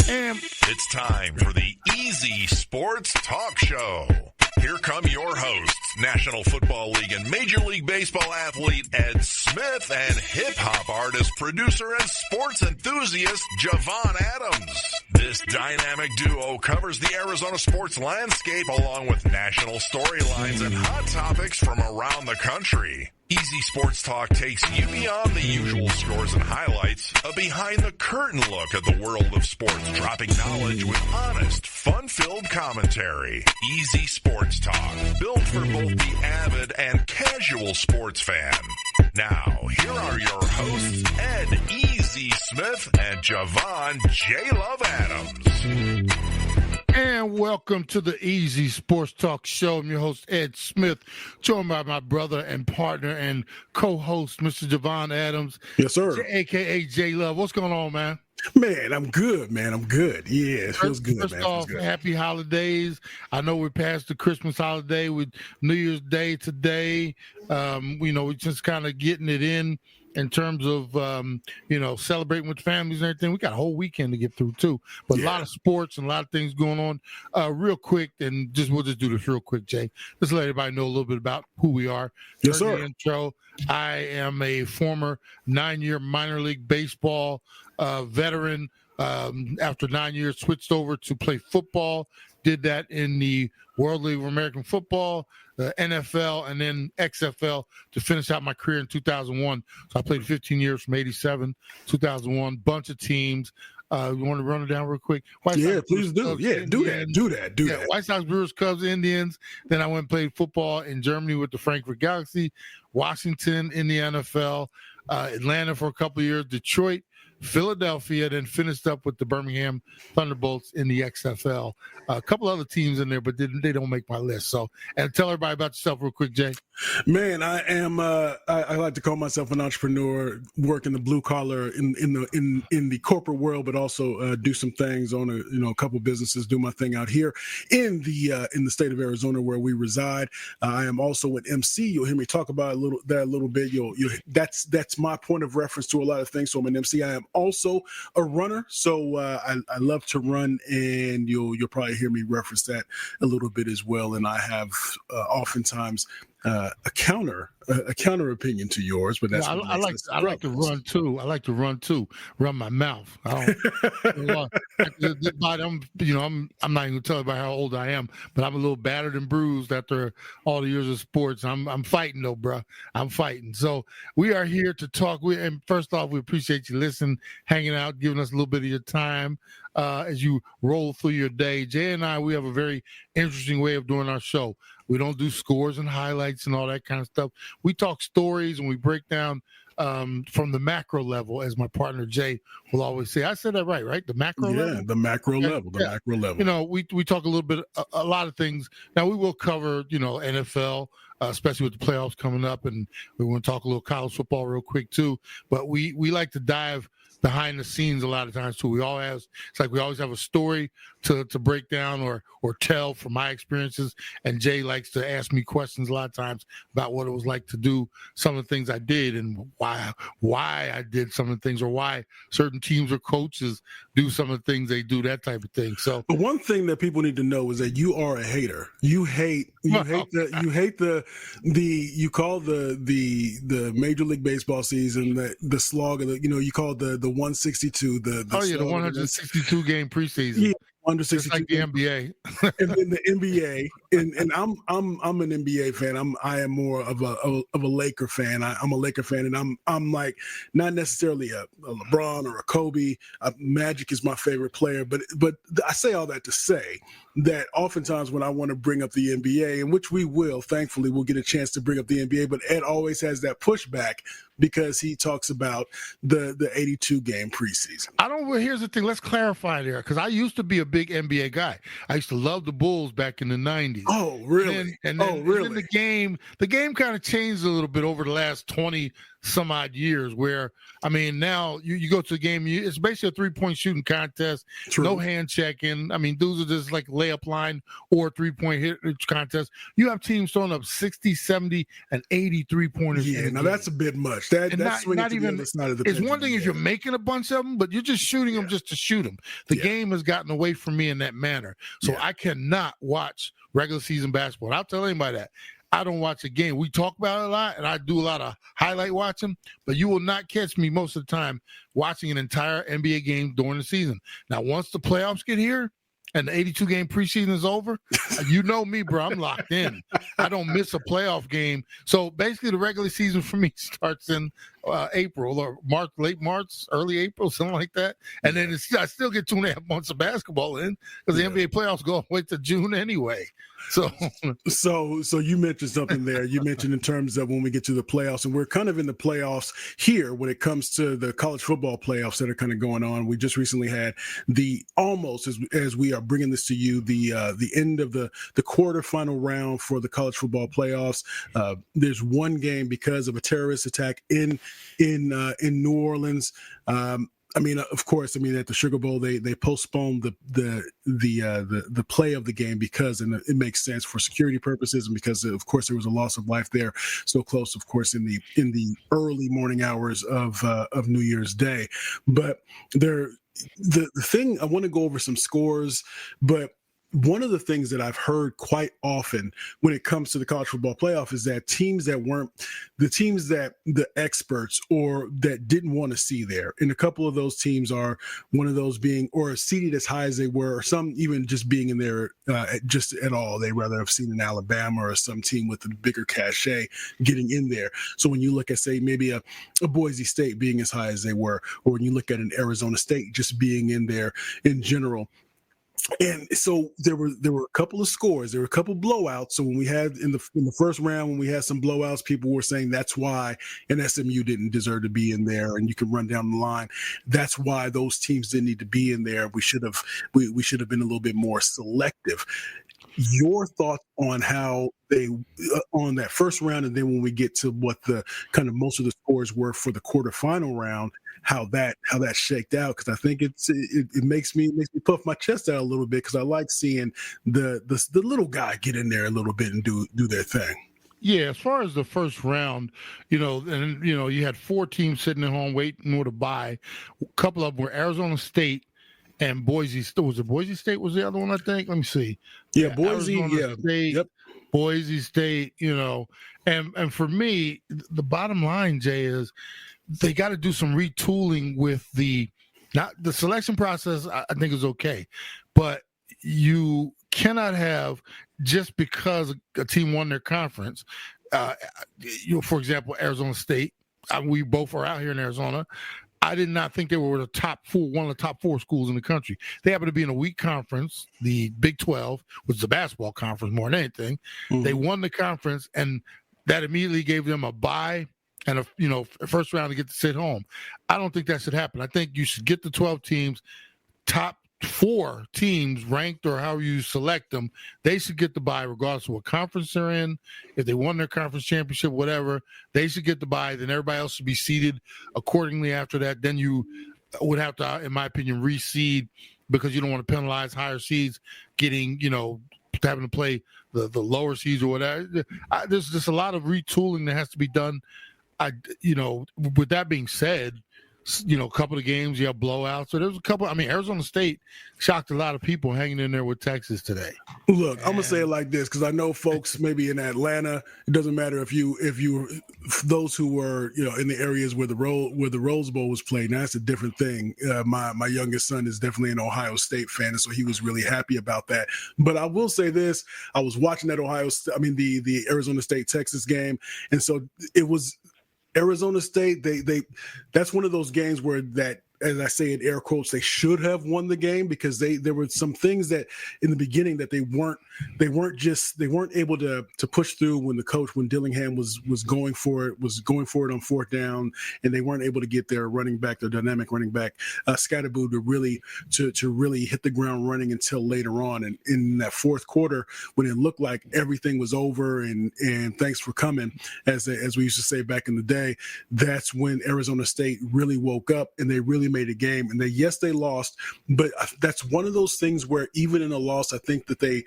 And it's time for the Easy Sports Talk Show. Here come your hosts, National Football League and Major League Baseball athlete Ed Smith and hip-hop artist, producer, and sports enthusiast Javon Adams. This dynamic duo covers the Arizona sports landscape along with national storylines and hot topics from around the country. Easy Sports Talk takes you beyond the usual scores and highlights, a behind-the-curtain look at the world of sports, dropping knowledge with honest, fun-filled commentary. Easy Sports Talk, built for both the avid and casual sports fan. Now, here are your hosts, Ed Easy Smith and Javon J. Love Adams. And welcome to the Easy Sports Talk Show. I'm your host, Ed Smith, joined by my brother and partner and co-host, Mr. Javon Adams. Yes, sir. A.K.A. J. Love. What's going on, man? Man, I'm good, man. I'm good. Yeah, it feels good, First man. off, happy holidays. I know we're past the Christmas holiday with New Year's Day today. We're just kind of getting it in terms of, celebrating with families and everything. We got a whole weekend to get through, too. But a lot of sports and a lot of things going on. Real quick, and we'll just do this real quick, Jay. Just let everybody know a little bit about who we are. Yes, sir. The intro. I am a former 9-year minor league baseball veteran. After 9 years, switched over to play football. Did that in the World League of American Football, the NFL, and then XFL to finish out my career in 2001. So I played 15 years from 87, 2001, bunch of teams. You want to run it down real quick? Please do. Cubs, do that. White Sox, Brewers, Cubs, Indians. Then I went and played football in Germany with the Frankfurt Galaxy, Washington in the NFL, Atlanta for a couple of years, Detroit, Philadelphia, then finished up with the Birmingham Thunderbolts in the XFL. A couple other teams in there, but they don't make my list. So, and tell everybody about yourself real quick, Jay. Man, I am. I like to call myself an entrepreneur, work in the blue collar in the corporate world, but also do some things on a couple businesses. Do my thing out here in the state of Arizona where we reside. I am also an MC. You'll hear me talk about a little bit. That's my point of reference to a lot of things. So I'm an MC. I am also a runner. So I love to run, and you'll probably hear me reference that a little bit as well. And I have oftentimes a counter opinion to yours, but that's I like to run too. I like to run too. Run my mouth. I don't. I'm not even gonna tell you about how old I am, but I'm a little battered and bruised after all the years of sports. I'm fighting though, bro. I'm fighting. So we are here to talk. And first off, we appreciate you listening, hanging out, giving us a little bit of your time as you roll through your day. Jay and I, we have a very interesting way of doing our show. We don't do scores and highlights and all that kind of stuff. We talk stories and we break down from the macro level, as my partner Jay will always say. I said that right? The macro level? Yeah, the macro level. Macro level. We talk a little bit, a lot of things. Now, we will cover, NFL, especially with the playoffs coming up, and we want to talk a little college football real quick, too. But we like to dive behind the scenes a lot of times too. We always have a story to break down or tell from my experiences, and Jay likes to ask me questions a lot of times about what it was like to do some of the things I did and why I did some of the things, or why certain teams or coaches do some of the things they do, that type of thing. So the one thing that people need to know is that you are a hater. You call the Major League Baseball season the slog of you call the 162 the 162 game preseason. Yeah. Under 62, like the NBA, and then the NBA, and I'm an NBA fan. I am more of a Laker fan. I'm a Laker fan, and I'm like not necessarily a LeBron or a Kobe. Magic is my favorite player, but I say all that to say that oftentimes when I want to bring up the NBA, and which we will, thankfully, we'll get a chance to bring up the NBA, but Ed always has that pushback because he talks about the 82 game preseason. Well, here's the thing. Let's clarify there, because I used to be a big NBA guy. I used to love the Bulls back in the 90s. Oh, really? And then the game kind of changed a little bit over the last 20 some odd years where, I mean, now you go to the game, it's basically a 3-point shooting contest, True. no hand checking. I mean, dudes are just like layup line or 3-point hit contest. You have teams throwing up 60, 70, and 80 3-pointers. Yeah, now that's a bit much. That's not even the side of the it's one thing if you're making a bunch of them, but you're just shooting them just to shoot them. The game has gotten away from me in that manner. So I cannot watch regular season basketball. And I'll tell anybody that. I don't watch a game. We talk about it a lot, and I do a lot of highlight watching, but you will not catch me most of the time watching an entire NBA game during the season. Now, once the playoffs get here and the 82-game preseason is over, you know me, bro. I'm locked in. I don't miss a playoff game. So basically, the regular season for me starts in April or March, late March, early April, something like that. And then I still get 2.5 months of basketball in because the NBA playoffs go all the way to June anyway. So you mentioned something there. You mentioned in terms of when we get to the playoffs, and we're kind of in the playoffs here when it comes to the college football playoffs that are kind of going on. We just recently had the almost as we are bringing this to you, the end of the quarterfinal round for the college football playoffs. There's one game because of a terrorist attack in New Orleans. I mean, of course, at the Sugar Bowl, they postponed the play of the game because, and it makes sense for security purposes, and because of course there was a loss of life there, so close, of course, in the early morning hours of New Year's Day. But the thing, I want to go over some scores, but one of the things that I've heard quite often when it comes to the college football playoff is that teams that weren't the teams that the experts or that didn't want to see there, and a couple of those teams are one of those being or seeded as high as they were, or some even just being in there just at all. They rather have seen an Alabama or some team with a bigger cachet getting in there. So when you look at, say, maybe a Boise State being as high as they were, or when you look at an Arizona State just being in there in general. And so there were a couple of scores, there were a couple blowouts. So when we had in the first round, when we had some blowouts, people were saying that's why an SMU didn't deserve to be in there. And you can run down the line. That's why those teams didn't need to be in there. We should have been a little bit more selective. Your thoughts on how they on that first round, and then when we get to what the kind of most of the scores were for the quarterfinal round, how that shaked out, because I think it makes me puff my chest out a little bit, because I like seeing the little guy get in there a little bit and do their thing. Yeah, as far as the first round, you had 4 teams sitting at home waiting for the bye. A couple of them were Arizona State and Boise. Was it Boise State was the other one, I think? Let me see. Yeah, Boise, Arizona State, yep. Boise State, and for me, the bottom line, Jay, is they got to do some retooling with the selection process. I think is okay, but you cannot have, just because a team won their conference, for example, Arizona State, we both are out here in Arizona. I did not think they were one of the top 4 schools in the country. They happen to be in a weak conference, the Big 12, which is a basketball conference more than anything. Mm-hmm. They won the conference, and that immediately gave them a bye and a first round to get to sit home. I don't think that should happen. I think you should get the 12 teams, top 4 teams ranked or however you select them. They should get the bye regardless of what conference they're in. If they won their conference championship, whatever, they should get the bye. Then everybody else should be seeded accordingly after that. Then you would have to, in my opinion, reseed, because you don't want to penalize higher seeds getting, having to play the lower seeds or whatever. There's just a lot of retooling that has to be done. With that being said, a couple of games, you have blowouts. So there's a couple. Arizona State shocked a lot of people hanging in there with Texas today. Look, I'm gonna say it like this, because I know folks maybe in Atlanta. It doesn't matter if you those who were in the areas where the Rose Bowl was played. Now that's a different thing. My youngest son is definitely an Ohio State fan, and so he was really happy about that. But I will say this: I was watching that the Arizona State Texas game, and so it was. Arizona State, they that's one of those games where that as I say in air quotes, they should have won the game because there were some things that in the beginning that they weren't able to push through when Dillingham was going for it on fourth down, and they weren't able to get their dynamic running back Scatterboo to really hit the ground running until later on. And in that fourth quarter, when it looked like everything was over and thanks for coming, as we used to say back in the day, that's when Arizona State really woke up and they really made a game. And they lost, but that's one of those things where even in a loss, I think that they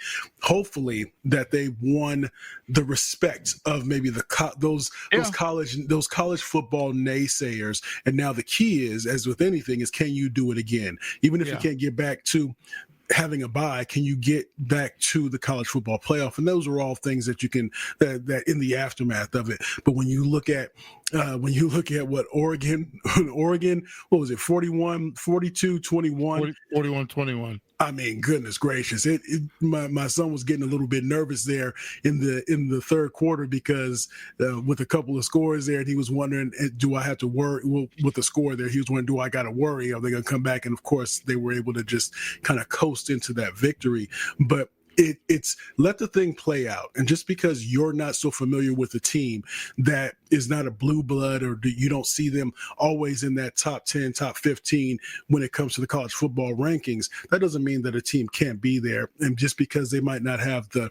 won the respect of maybe those college football naysayers. And now the key is, as with anything, is can you do it again? Even if you can't get back to having a bye, can you get back to the college football playoff? And those are all things that you can that in the aftermath of it. But when you look at what Oregon, what was it, 42-21? 41-21. I mean, goodness gracious! My son was getting a little bit nervous there in the third quarter because with a couple of scores there, and he was wondering, do I have to worry? Well, with the score there, he was wondering, do I got to worry? Are they going to come back? And of course, they were able to just kind of coast into that victory. But it's let the thing play out. And just because you're not so familiar with a team that is not a blue blood, or you don't see them always in that top 10, top 15 when it comes to the college football rankings, that doesn't mean that a team can't be there. And just because they might not have the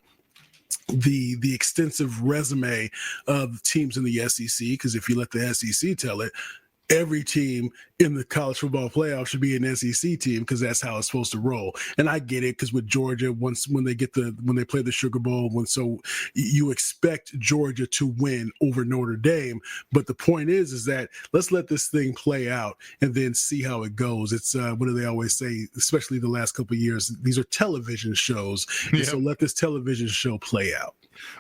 extensive resume of teams in the SEC, because if you let the SEC tell it, every team in the college football playoff should be an SEC team because that's how it's supposed to roll. And I get it, because with Georgia, when they play the Sugar Bowl, so you expect Georgia to win over Notre Dame. But the point is that let's let this thing play out and then see how it goes. It's what do they always say, especially the last couple of years? These are television shows, so let this television show play out.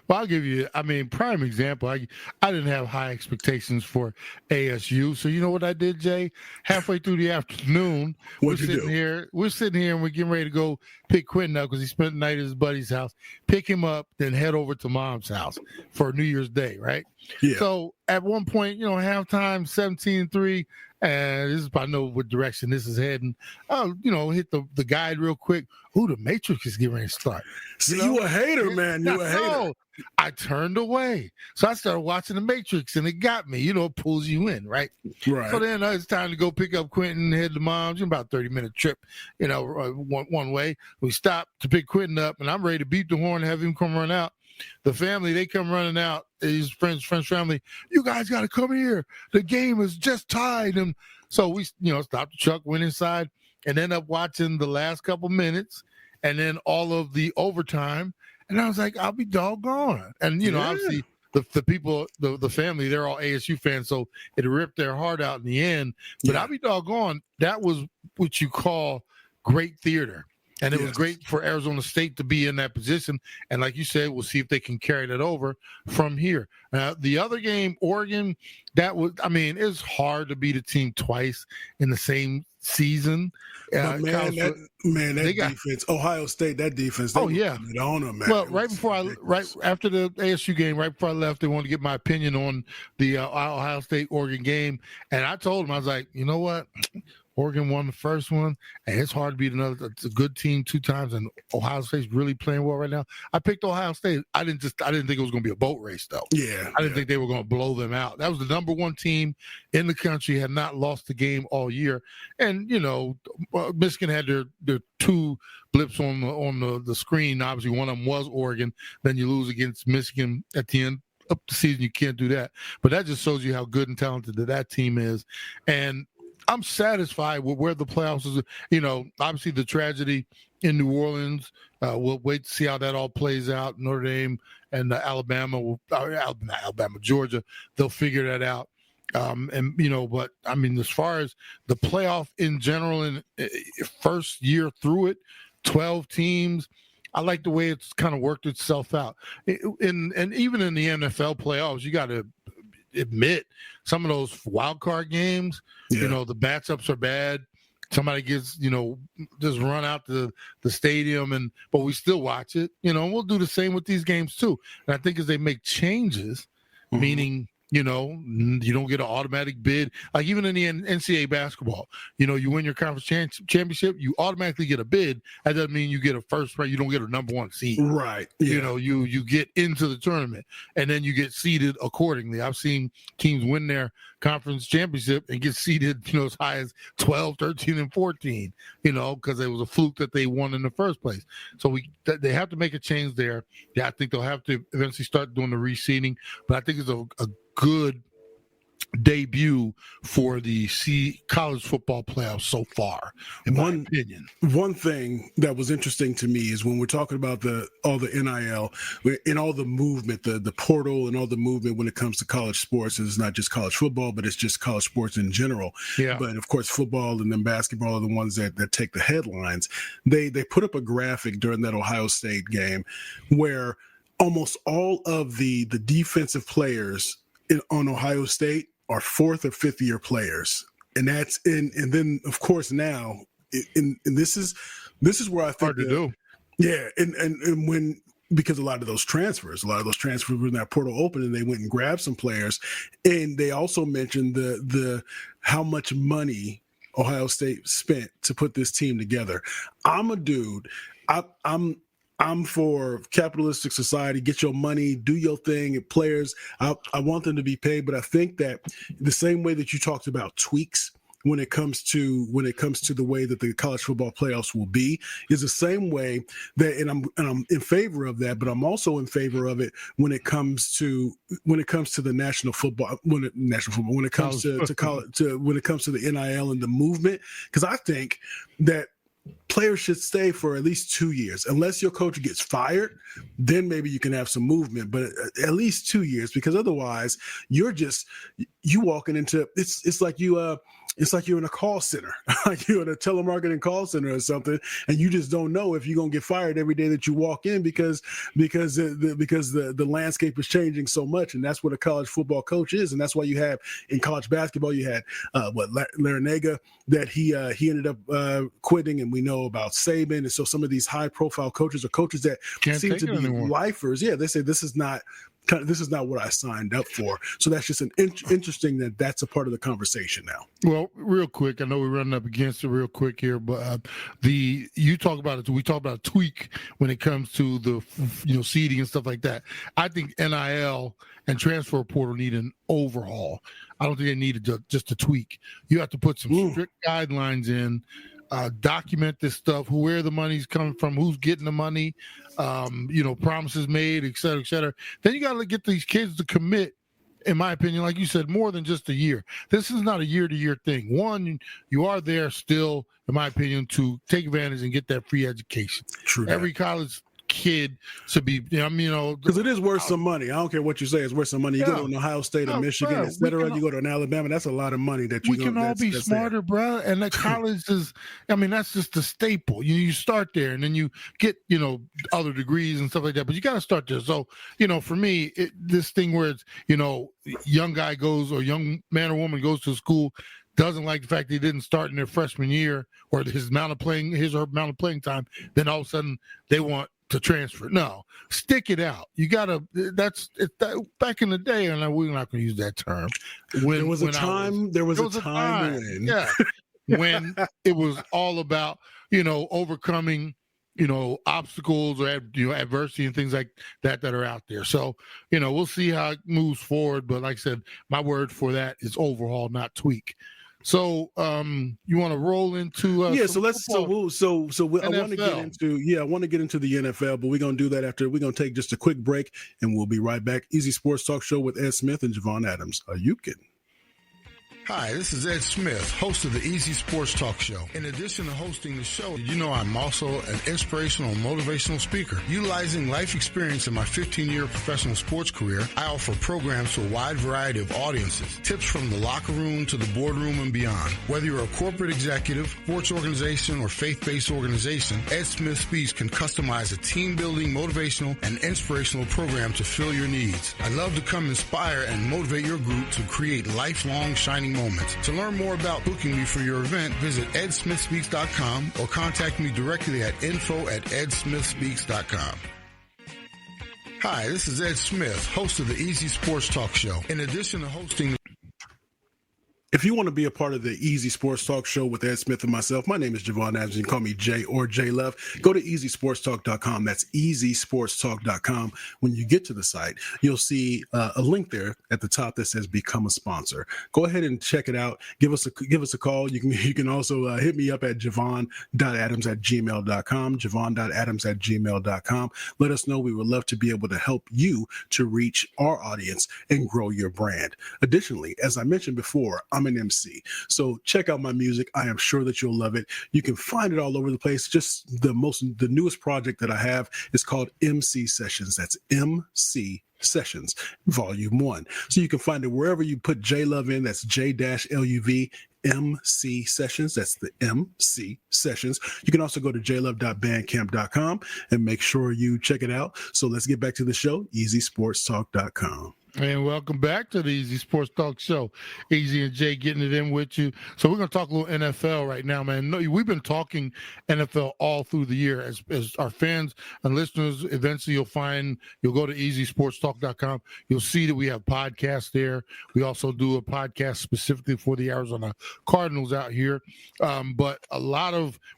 Well, I'll give you, prime example. I didn't have high expectations for ASU. So you know what I did, Jay? Halfway through the afternoon, we're sitting here and we're getting ready to go pick Quentin up because he spent the night at his buddy's house, pick him up, then head over to Mom's house for New Year's Day, right? Yeah. So at one point, halftime, 17-3, and this is, I know what direction this is heading. Hit the guide real quick. Ooh, the Matrix is getting ready to start. See, you a hater, man. You a hater. I turned away. So I started watching the Matrix, and it got me. It pulls you in, right? Right. So then it's time to go pick up Quentin, head to Mom's. About a 30-minute trip, one way. We stopped to pick Quentin up, and I'm ready to beat the horn and have him come run out. The family, they come running out. His friends, family, you guys got to come here. The game is just tied. And so we, stopped the truck, went inside, and ended up watching the last couple minutes and then all of the overtime. And I was like, I'll be doggone. And, obviously the people, the family, they're all ASU fans, so it ripped their heart out in the end. But I'll be doggone. That was what you call great theater. And it was great for Arizona State to be in that position. And like you said, we'll see if they can carry that over from here. The other game, Oregon, it's hard to beat a team twice in the same season. That defense, Ohio State, that defense. Oh, yeah. On them, man. Well, right after the ASU game, right before I left, they wanted to get my opinion on the Ohio State-Oregon game. And I told them, I was like, you know what? Oregon won the first one, and it's hard to beat another. It's a good team two times, and Ohio State's really playing well right now. I picked Ohio State. I didn't think it was going to be a boat race, though. Yeah, I didn't think they were going to blow them out. That was the number one team in the country, had not lost the game all year, and Michigan had their two blips on the screen. Obviously, one of them was Oregon. Then you lose against Michigan at the end of the season. You can't do that, but that just shows you how good and talented that team is, and I'm satisfied with where the playoffs is. Obviously the tragedy in New Orleans. We'll wait to see how that all plays out. Notre Dame and Georgia, they'll figure that out. But as far as the playoff in general, and first year through it, 12 teams, I like the way it's kind of worked itself out. And even in the NFL playoffs, you got to admit some of those wild card games, the matchups are bad. Somebody gets, just run out to the stadium, but we still watch it, and we'll do the same with these games too. And I think as they make changes, meaning You know, you don't get an automatic bid. Like even in the NCAA basketball, you know, you win your conference championship, you automatically get a bid. That doesn't mean you get a first round. You don't get a number one seed. Right. Yeah. You know, you get into the tournament and then you get seeded accordingly. I've seen teams win their conference championship and get seeded, you know, as high as 12, 13, and 14, you know, because it was a fluke that they won in the first place. So they have to make a change there. Yeah, I think they'll have to eventually start doing the reseeding, but I think it's a good debut for the college football playoffs so far, in my opinion. One thing that was interesting to me is when we're talking about all the NIL and all the movement, the portal and all the movement when it comes to college sports. It's not just college football, but it's just college sports in general. Yeah. But of course, football and then basketball are the ones that take the headlines. They put up a graphic during that Ohio State game where almost all of the defensive players on Ohio State are 4th or 5th year players, and that's and then of course now, and this is where I think hard to do. Yeah, and when because a lot of those transfers were in that portal open, and they went and grabbed some players, and they also mentioned the how much money Ohio State spent to put this team together. I'm a dude. I'm for capitalistic society. Get your money, do your thing. Players, I want them to be paid, but I think that the same way that you talked about tweaks when it comes to the way that the college football playoffs will be is the same way that, and I'm in favor of that, but I'm also in favor of it when it comes to the national football, when it comes to college, when it comes to the NIL and the movement, because I think that players should stay for at least 2 years. Unless your coach gets fired, then maybe you can have some movement, but at least 2 years, because otherwise you walking into it's like you're in a call center, like you're in a telemarketing call center or something, and you just don't know if you're gonna get fired every day that you walk in because the landscape is changing so much, and that's what a college football coach is, and that's why you have in college basketball you had Larinaga that he ended up quitting, and we know about Saban, and so some of these high profile coaches are coaches that seem to be lifers. Yeah, they say this is not what I signed up for. So that's just an interesting that's a part of the conversation now. Well, real quick, I know we're running up against it real quick here, but we talk about a tweak when it comes to the seeding and stuff like that. I think NIL and transfer portal need an overhaul. I don't think they need just a tweak. You have to put some strict guidelines in. Document this stuff, where the money's coming from, who's getting the money, promises made, et cetera, et cetera. Then you got to get these kids to commit, in my opinion, like you said, more than just a year. This is not a year-to-year thing. One, you are there still, in my opinion, to take advantage and get that free education. True. Every college kid should be, because it is worth some money. I don't care what you say, it's worth some money. You go to an Ohio State or Michigan, et cetera. You go to an Alabama, that's a lot of money that we can all be smarter, bro. And the college is, that's just the staple. You start there, and then you get, other degrees and stuff like that. But you got to start there. So, for me, this thing where it's, young guy goes, or young man or woman goes to school, doesn't like the fact that he didn't start in their freshman year or his or her amount of playing time, then all of a sudden they want to transfer. No, stick it out. You gotta. Back in the day, and we're not going to use that term. There was a time when, yeah, when it was all about overcoming obstacles or adversity and things like that are out there. So we'll see how it moves forward. But like I said, my word for that is overhaul, not tweak. So you want to roll into I want to get into the NFL, but we're going to do that after we're going to take just a quick break, and we'll be right back. Easy Sports Talk Show with Ed Smith and Javon Adams. Are you kidding? Hi, this is Ed Smith, host of the Easy Sports Talk Show. In addition to hosting the show, I'm also an inspirational and motivational speaker. Utilizing life experience in my 15-year professional sports career, I offer programs to a wide variety of audiences. Tips from the locker room to the boardroom and beyond. Whether you're a corporate executive, sports organization, or faith-based organization, Ed Smith Speaks can customize a team-building, motivational, and inspirational program to fill your needs. I'd love to come inspire and motivate your group to create lifelong shining moments. To learn more about booking me for your event, visit edsmithspeaks.com or contact me directly at info@edsmithspeaks.com. Hi, this is Ed Smith, host of the Easy Sports Talk Show. In addition to hosting... If you want to be a part of the Easy Sports Talk Show with Ed Smith and myself, my name is Javon Adams. You can call me Jay or J Love. Go to easysportstalk.com. That's easysportstalk.com. When you get to the site, you'll see a link there at the top that says "Become a Sponsor." Go ahead and check it out. Give us a call. You can also hit me up at javon.adams@gmail.com. javon.adams@gmail.com. Let us know. We would love to be able to help you to reach our audience and grow your brand. Additionally, as I mentioned before, I'm an MC. So check out my music. I am sure that you'll love it. You can find it all over the place. Just the newest project that I have is called MC Sessions. That's MC Sessions, Volume 1. So you can find it wherever you put J Love in. That's J-LUV. MC Sessions. That's the MC Sessions. You can also go to jlove.bandcamp.com and make sure you check it out. So let's get back to the show, easysportstalk.com. And welcome back to the Easy Sports Talk Show. Easy and Jay getting it in with you. So we're going to talk a little NFL right now, man. We've been talking NFL all through the year. As our fans and listeners, eventually you'll go to easysportstalk.com. You'll see that we have podcasts there. We also do a podcast specifically for the Arizona Cardinals out here. But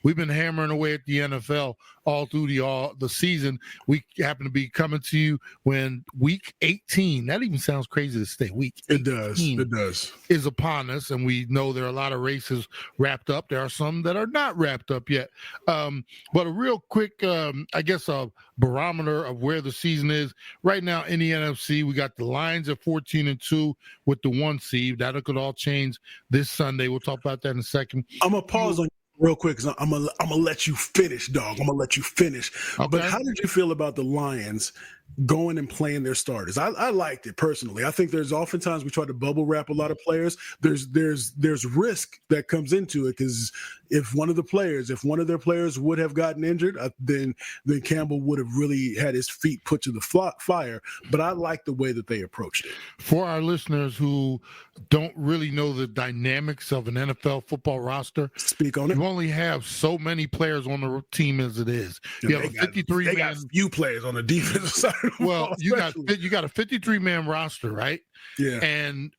we've been hammering away at the NFL all through the season. We happen to be coming to you when week 18, that even sounds crazy to say, week 18 it does is upon us, and we know there are a lot of races wrapped up. There are some that are not wrapped up yet. But a real quick, I guess, a barometer of where the season is right now in the NFC. We got the Lions at 14-2 with the 1 seed. That could all change this Sunday. We'll talk about that in a second. I'm gonna pause on real quick because I'm gonna let you finish, dog. I'm gonna let you finish. Okay. But how did you feel about the Lions going and playing their starters? I liked it personally. I think there's oftentimes we try to bubble wrap a lot of players. There's risk that comes into it because if one of their players would have gotten injured, then Campbell would have really had his feet put to the fire. But I like the way that they approached it. For our listeners who don't really know the dynamics of an NFL football roster, speak on it. You only have so many players on the team as it is. You have a 53-man. They got few players on the defensive side. Well, you got a 53-man roster, right? Yeah. And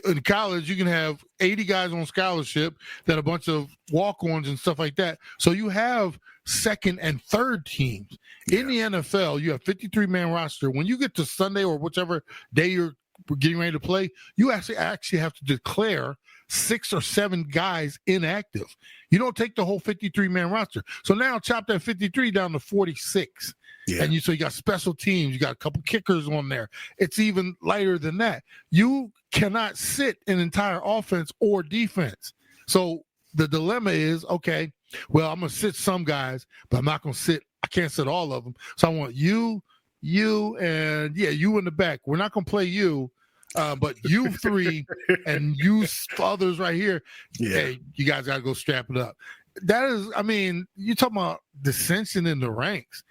in college, you can have 80 guys on scholarship, then a bunch of walk-ons and stuff like that. So you have second and third teams. Yeah. In the NFL, you have 53-man roster. When you get to Sunday or whichever day you're getting ready to play, you actually have to declare 6 or 7 guys inactive. You don't take the whole 53-man roster. So now chop that 53 down to 46. Yeah. And so you got special teams, you got a couple kickers on there. It's even lighter than that. You cannot sit an entire offense or defense. So the dilemma is, okay, well, I'm going to sit some guys, but I can't sit all of them. So I want you, and you in the back. We're not going to play you, but you 3 and you others right here. Yeah. Hey, you guys got to go strap it up. That is, you're talking about dissension in the ranks.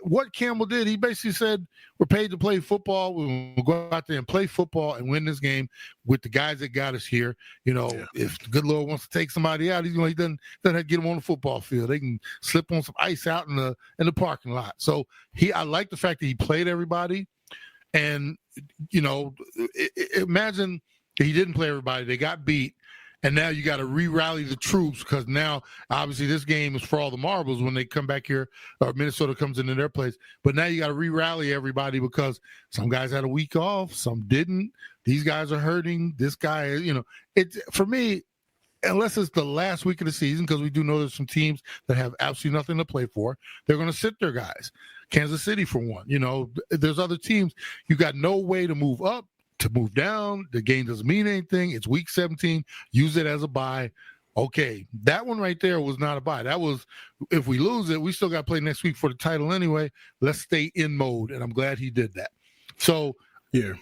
What Campbell did, he basically said, we're paid to play football. We'll go out there and play football and win this game with the guys that got us here. If the good Lord wants to take somebody out, he doesn't have to get them on the football field. They can slip on some ice out in the parking lot. So I like the fact that he played everybody. And, imagine he didn't play everybody. They got beat. And now you got to re-rally the troops because now, obviously, this game is for all the marbles when they come back here or Minnesota comes into their place. But now you got to re-rally everybody because some guys had a week off, some didn't. These guys are hurting. This guy, for me, unless it's the last week of the season, because we do know there's some teams that have absolutely nothing to play for, they're going to sit their guys. Kansas City, for one. There's other teams. You got no way to move up. To move down, the game doesn't mean anything. It's week 17. Use it as a bye. Okay, that one right there was not a bye. That was, if we lose it, we still got to play next week for the title anyway. Let's stay in mode, and I'm glad he did that. So, yeah,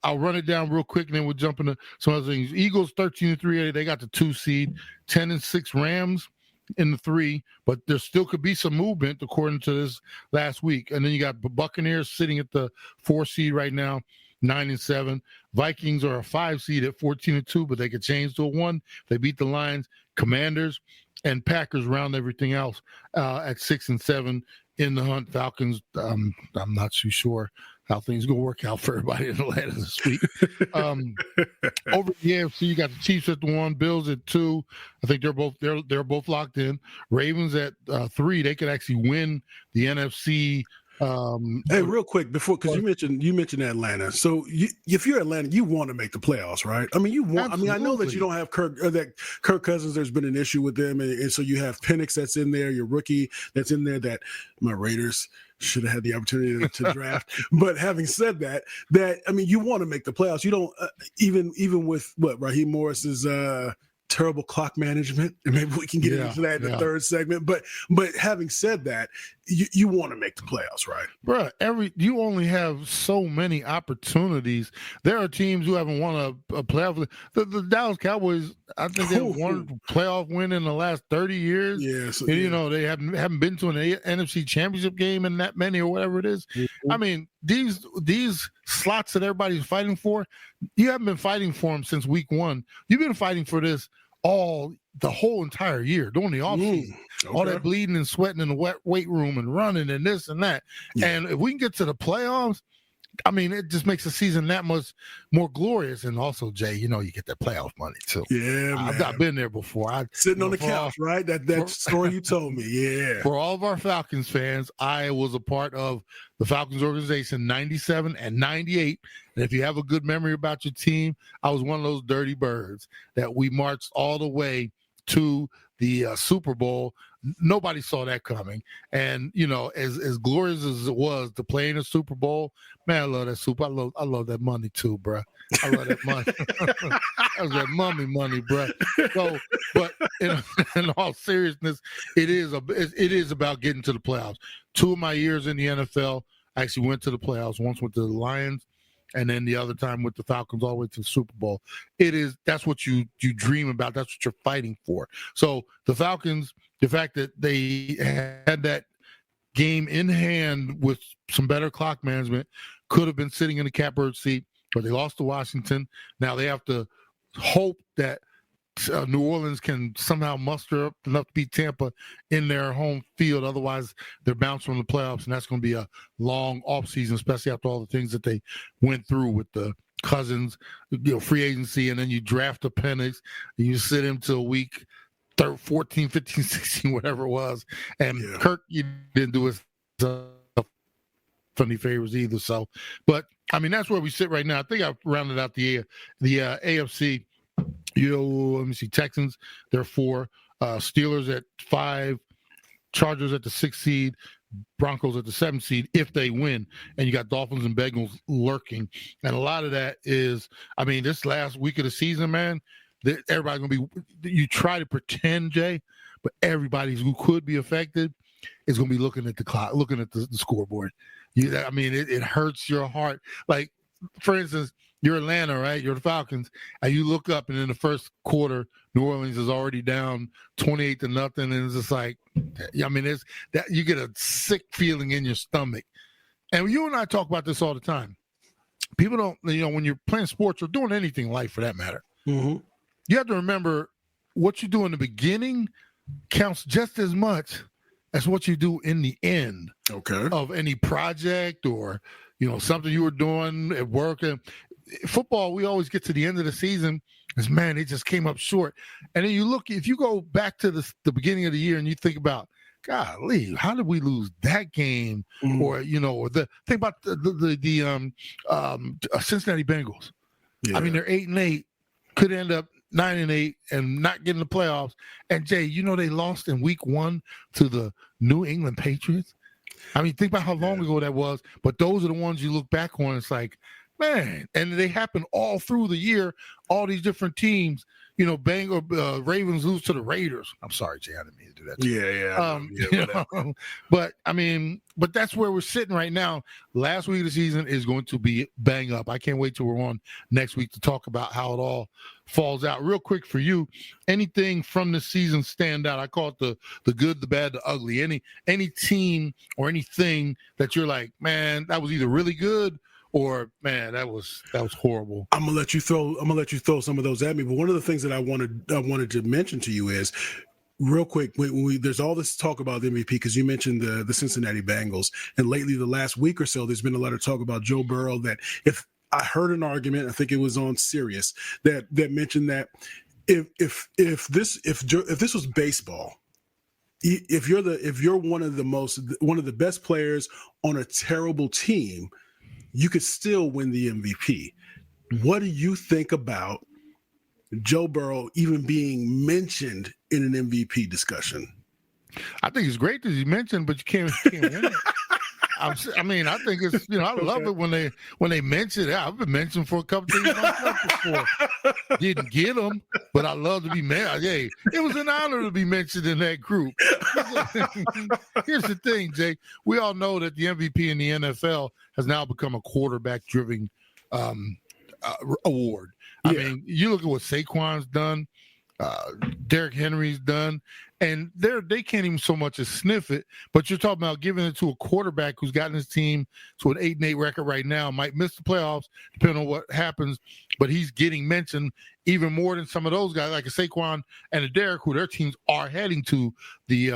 I'll run it down real quick, and then we'll jump into some other things. Eagles 13-3. They got the 2 seed. 10-6 Rams in the 3, but there still could be some movement according to this last week. And then you got the Buccaneers sitting at the 4 seed right now. 9-7. Vikings are a 5 seed at 14-2, but they could change to a 1. They beat the Lions. Commanders and Packers round everything else at 6-7 in the hunt. Falcons, I'm not too sure how things going to work out for everybody in Atlanta this week. Over the AFC, you got the Chiefs at 1, Bills at 2. I think they're both locked in. Ravens at 3. They could actually win the NFC. Hey, real quick before, because you mentioned Atlanta. So if you're Atlanta, you want to make the playoffs, right? I mean, you want. Absolutely. I mean, I know that you don't have Kirk Cousins. There's been an issue with them, and so you have Penix that's in there, your rookie that's in there. That my Raiders should have had the opportunity to draft. But having said that I mean, you want to make the playoffs. You don't even with what Raheem Morris's terrible clock management, and maybe we can get into that in the third segment. But having said that, you want to make the playoffs, right? Bruh, you only have so many opportunities. There are teams who haven't won a playoff. The Dallas Cowboys, I think they've won a playoff win in the last 30 years. Yeah, so, and, you know, they haven't been to an NFC championship game in that many or whatever it is. Mm-hmm. I mean, these slots that everybody's fighting for, you haven't been fighting for them since week 1. You've been fighting for this the whole entire year during the offseason. Okay. All that bleeding and sweating in the weight room and running and this and that. Yeah. And if we can get to the playoffs, I mean, it just makes the season that much more glorious. And also, Jay, you know, you get that playoff money too. Yeah, man. I've been there before. Sitting on the couch, right? That story you told me. Yeah. For all of our Falcons fans, I was a part of the Falcons organization 97 and 98. And if you have a good memory about your team, I was one of those dirty birds that we marched all the way to the Super Bowl. Nobody saw that coming. And, you know, as glorious as it was to play in a Super Bowl, man, I love that Super. I love that money too, bro. I love that money. That was that money, bro. So, but in all seriousness, it is about getting to the playoffs. 2 of my years in the NFL, I actually went to the playoffs. Once with the Lions, and then the other time with the Falcons all the way to the Super Bowl. That's what you dream about. That's what you're fighting for. So the Falcons, the fact that they had that game in hand with some better clock management, could have been sitting in the catbird seat, but they lost to Washington. Now they have to hope that New Orleans can somehow muster up enough to beat Tampa in their home field. Otherwise, they're bounced from the playoffs, and that's going to be a long offseason, especially after all the things that they went through with the Cousins, free agency, and then you draft a Penix, and you sit him till week 14, 15, 16, whatever it was. And Kirk, you didn't do us funny favors either. So, but, I mean, that's where we sit right now. I think I've rounded out the AFC. Let me see. Texans, they're 4. Steelers at 5. Chargers at the 6th seed. Broncos at the 7th seed if they win. And you got Dolphins and Bengals lurking. And a lot of that is, I mean, this last week of the season, man, everybody's going to be – you try to pretend, Jay, but everybody who could be affected is going to be looking at the clock, looking at the scoreboard. I mean, it hurts your heart. Like, for instance – you're Atlanta, right? You're the Falcons, and you look up, and in the first quarter, New Orleans is already down 28-0, and it's just like, I mean, it's that you get a sick feeling in your stomach. And you and I talk about this all the time. People don't, when you're playing sports or doing anything in life for that matter, you have to remember what you do in the beginning counts just as much as what you do in the end of any project or something you were doing at work. And football, we always get to the end of the season as, man, it just came up short. And then you look, if you go back to the beginning of the year and you think about, golly, how did we lose that game? Or, or think about the Cincinnati Bengals. Yeah. I mean, they're 8-8, could end up 9-8 and not getting the playoffs. And Jay, they lost in week 1 to the New England Patriots. I mean, think about how long ago that was. But those are the ones you look back on. It's like, man, and they happen all through the year. All these different teams, Ravens lose to the Raiders. I'm sorry, Jay, I didn't mean to do that. But I mean, that's where we're sitting right now. Last week of the season is going to be bang up. I can't wait till we're on next week to talk about how it all falls out. Real quick for you, anything from the season stand out? I call it the good, the bad, the ugly. Any team or anything that you're like, man, that was either really good or, man, that was horrible. I'm gonna let you throw some of those at me. But one of the things that I wanted to mention to you is real quick, there's all this talk about the MVP because you mentioned the Cincinnati Bengals, and lately, the last week or so, there's been a lot of talk about Joe Burrow. That if I heard an argument, I think it was on Sirius that mentioned that if this was baseball, if you're one of the best players on a terrible team, you could still win the MVP. What do you think about Joe Burrow even being mentioned in an MVP discussion? I think it's great that he's mentioned, but you can't win it. I think it's, I love it when they mention it. I've been mentioned for a couple things myself before. Didn't get them, but I love to be mentioned. Hey, it was an honor to be mentioned in that group. Here's the thing, Jay. We all know that the MVP in the NFL has now become a quarterback-driven award. I mean, you look at what Saquon's done, Derrick Henry's done, and they can't even so much as sniff it. But you're talking about giving it to a quarterback who's gotten his team to an 8-8 record right now, might miss the playoffs depending on what happens, but he's getting mentioned even more than some of those guys like a Saquon and a Derrick, who their teams are heading to the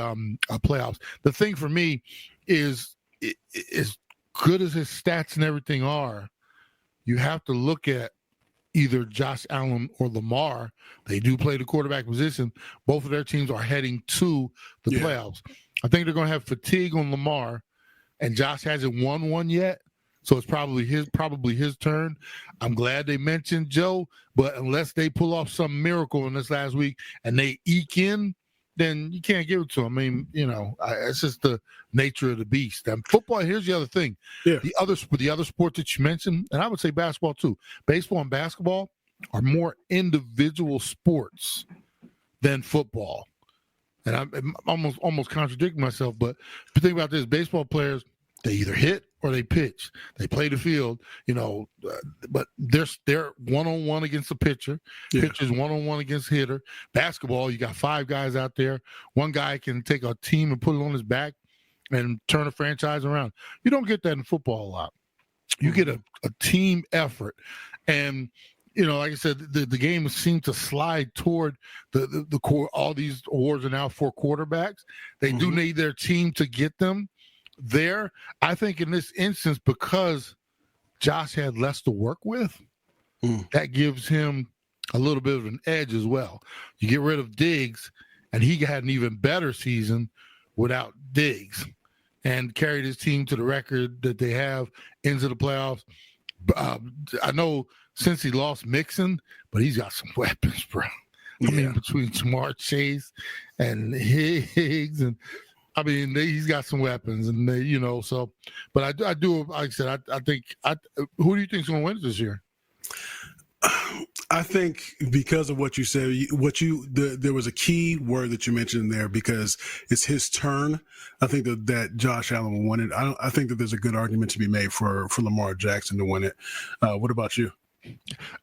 playoffs. The thing for me is, as good as his stats and everything are, you have to look at either Josh Allen or Lamar. They do play the quarterback position. Both of their teams are heading to the playoffs. I think they're going to have fatigue on Lamar, and Josh hasn't won one yet, so it's probably his turn. I'm glad they mentioned Joe, but unless they pull off some miracle in this last week and they eke in, then you can't give it to them. I mean, it's just the nature of the beast. And football, here's the other thing. Yeah. The other sport that you mentioned, and I would say basketball too. Baseball and basketball are more individual sports than football. And I'm almost contradicting myself, but if you think about this, baseball players, they either hit or they pitch. They play the field, but they're one-on-one against the pitcher. Yeah. Pitcher's one-on-one against hitter. Basketball, you got 5 guys out there. One guy can take a team and put it on his back and turn a franchise around. You don't get that in football a lot. You get a team effort. And, like I said, the game seemed to slide toward the core. All these awards are now for quarterbacks. They do need their team to get them there. I think in this instance, because Josh had less to work with, that gives him a little bit of an edge as well. You get rid of Diggs, and he had an even better season without Diggs and carried his team to the record that they have into the playoffs. I know since he lost Mixon, but he's got some weapons, bro. I mean, between Jamar Chase and Higgs and he's got some weapons, and but I do, like I said, I think who do you think's going to win it this year? I think because of what you said, there was a key word that you mentioned there, because it's his turn. I think that Josh Allen will win it. I think that there's a good argument to be made for Lamar Jackson to win it. What about you?